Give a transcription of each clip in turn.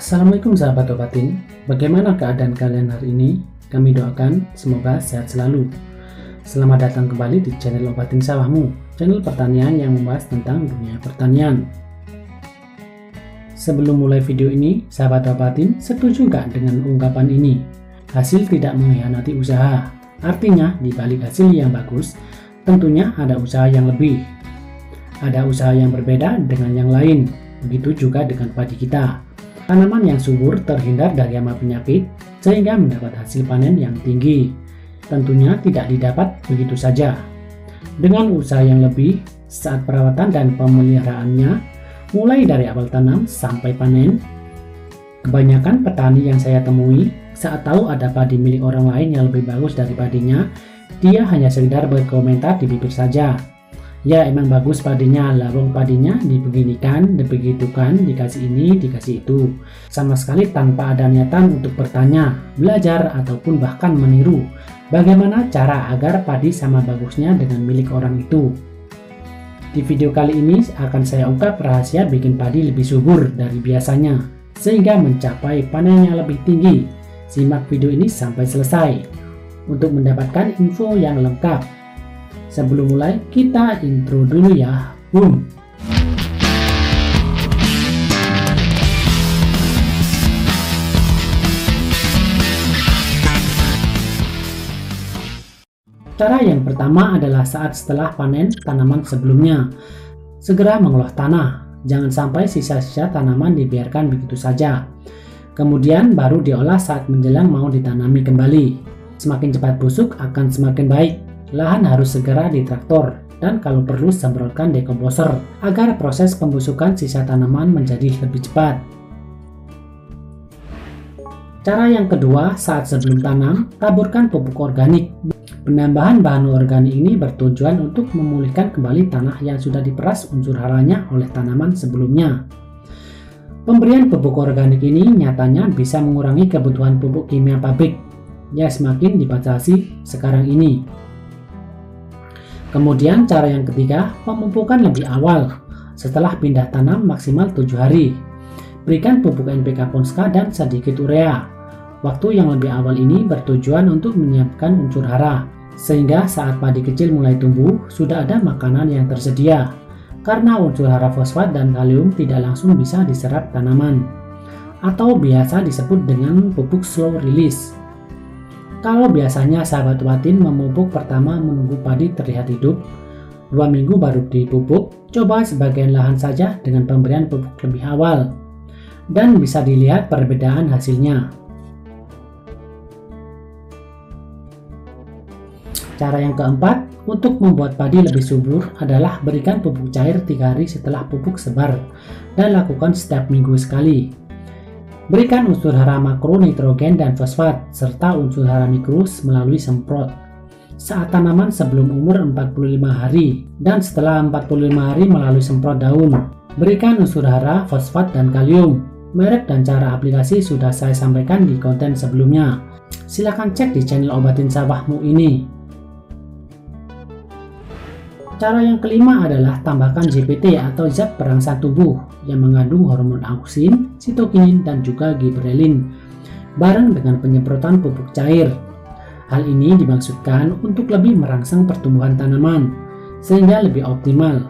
Assalamualaikum sahabat Obatin, bagaimana keadaan kalian hari ini? Kami doakan semoga sehat selalu. Selamat datang kembali di channel Obatin Sawahmu, channel pertanian yang membahas tentang dunia pertanian. Sebelum mulai video ini, sahabat Obatin setuju gak dengan ungkapan ini? Hasil tidak mengkhianati usaha. Artinya, di balik hasil yang bagus, tentunya ada usaha yang lebih. Ada usaha yang berbeda dengan yang lain, begitu juga dengan padi kita. Tanaman yang subur terhindar dari hama penyakit sehingga mendapat hasil panen yang tinggi. Tentunya tidak didapat begitu saja. Dengan usaha yang lebih saat perawatan dan pemeliharaannya, mulai dari awal tanam sampai panen. Kebanyakan petani yang saya temui saat tahu ada padi milik orang lain yang lebih bagus dari padinya, dia hanya sekedar berkomentar di bibir saja. Ya emang bagus padinya, lawang padinya dibeginikan, dibegitukan, dikasih ini, dikasih itu. Sama sekali tanpa ada niatan untuk bertanya, belajar, ataupun bahkan meniru bagaimana cara agar padi sama bagusnya dengan milik orang itu. Di video kali ini akan saya ungkap rahasia bikin padi lebih subur dari biasanya, sehingga mencapai panen yang lebih tinggi. Simak video ini sampai selesai untuk mendapatkan info yang lengkap. Sebelum mulai, kita intro dulu ya. Boom. Cara yang pertama adalah saat setelah panen tanaman sebelumnya. Segera mengolah tanah. Jangan sampai sisa-sisa tanaman dibiarkan begitu saja. Kemudian baru diolah saat menjelang mau ditanami kembali. Semakin cepat busuk akan semakin baik. Lahan harus segera ditraktor dan kalau perlu semprotkan dekomposer agar proses pembusukan sisa tanaman menjadi lebih cepat. Cara yang kedua, saat sebelum tanam, taburkan pupuk organik. Penambahan bahan organik ini bertujuan untuk memulihkan kembali tanah yang sudah diperas unsur haranya oleh tanaman sebelumnya. Pemberian pupuk organik ini nyatanya bisa mengurangi kebutuhan pupuk kimia pabrik yang semakin dibatasi sekarang ini. Kemudian cara yang ketiga, pemupukan lebih awal setelah pindah tanam maksimal 7 hari. Berikan pupuk NPK Ponska dan sedikit urea. Waktu yang lebih awal ini bertujuan untuk menyiapkan unsur hara, sehingga saat padi kecil mulai tumbuh, sudah ada makanan yang tersedia. Karena unsur hara fosfat dan kalium tidak langsung bisa diserap tanaman, atau biasa disebut dengan pupuk slow release. Kalau biasanya sahabat Obatin memupuk pertama menunggu padi terlihat hidup, 2 minggu baru dipupuk, coba sebagian lahan saja dengan pemberian pupuk lebih awal, dan bisa dilihat perbedaan hasilnya. Cara yang keempat, untuk membuat padi lebih subur adalah berikan pupuk cair 3 hari setelah pupuk sebar, dan lakukan setiap minggu sekali. Berikan unsur hara makro, nitrogen, dan fosfat, serta unsur hara mikro melalui semprot saat tanaman sebelum umur 45 hari dan setelah 45 hari melalui semprot daun. Berikan unsur hara, fosfat, dan kalium. Merek dan cara aplikasi sudah saya sampaikan di konten sebelumnya. Silahkan cek di channel Obatin Sawahmu ini. Cara yang kelima adalah tambahkan ZPT atau zat perangsang tubuh yang mengandung hormon auksin, sitokinin, dan juga giberelin bareng dengan penyemprotan pupuk cair. Hal ini dimaksudkan untuk lebih merangsang pertumbuhan tanaman sehingga lebih optimal.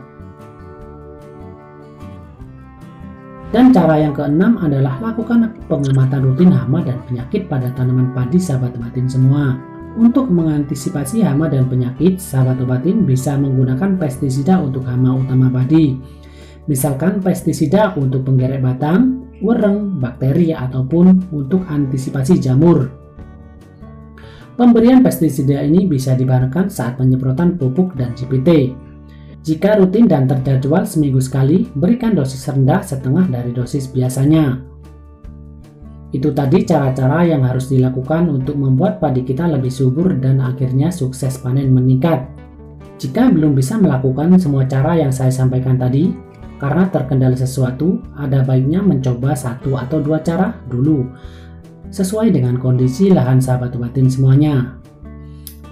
Dan cara yang keenam adalah lakukan pengamatan rutin hama dan penyakit pada tanaman padi sahabat Obatin semua. Untuk mengantisipasi hama dan penyakit, sahabat Obatin bisa menggunakan pestisida untuk hama utama padi. Misalkan pestisida untuk penggerek batang, wereng, bakteri, ataupun untuk antisipasi jamur. Pemberian pestisida ini bisa dibarengan saat penyemprotan pupuk dan ZPT. Jika rutin dan terjadwal seminggu sekali, berikan dosis rendah setengah dari dosis biasanya. Itu tadi cara-cara yang harus dilakukan untuk membuat padi kita lebih subur dan akhirnya sukses panen meningkat. Jika belum bisa melakukan semua cara yang saya sampaikan tadi, karena terkendala sesuatu, ada baiknya mencoba 1 atau 2 cara dulu, sesuai dengan kondisi lahan sahabat Obatin semuanya.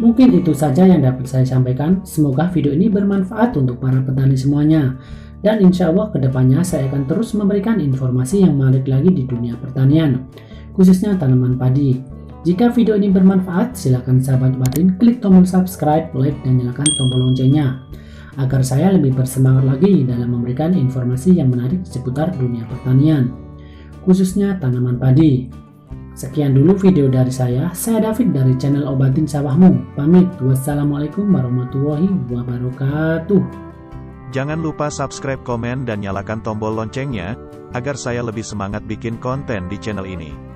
Mungkin itu saja yang dapat saya sampaikan. Semoga video ini bermanfaat untuk para petani semuanya. Dan insya Allah kedepannya saya akan terus memberikan informasi yang menarik lagi di dunia pertanian, khususnya tanaman padi. Jika video ini bermanfaat, silakan sahabat Obatin klik tombol subscribe, like, dan nyalakan tombol loncengnya, agar saya lebih bersemangat lagi dalam memberikan informasi yang menarik seputar dunia pertanian, khususnya tanaman padi. Sekian dulu video dari saya David dari channel Obatin Sawahmu. Pamit, wassalamualaikum warahmatullahi wabarakatuh. Jangan lupa subscribe, komen, dan nyalakan tombol loncengnya, agar saya lebih semangat bikin konten di channel ini.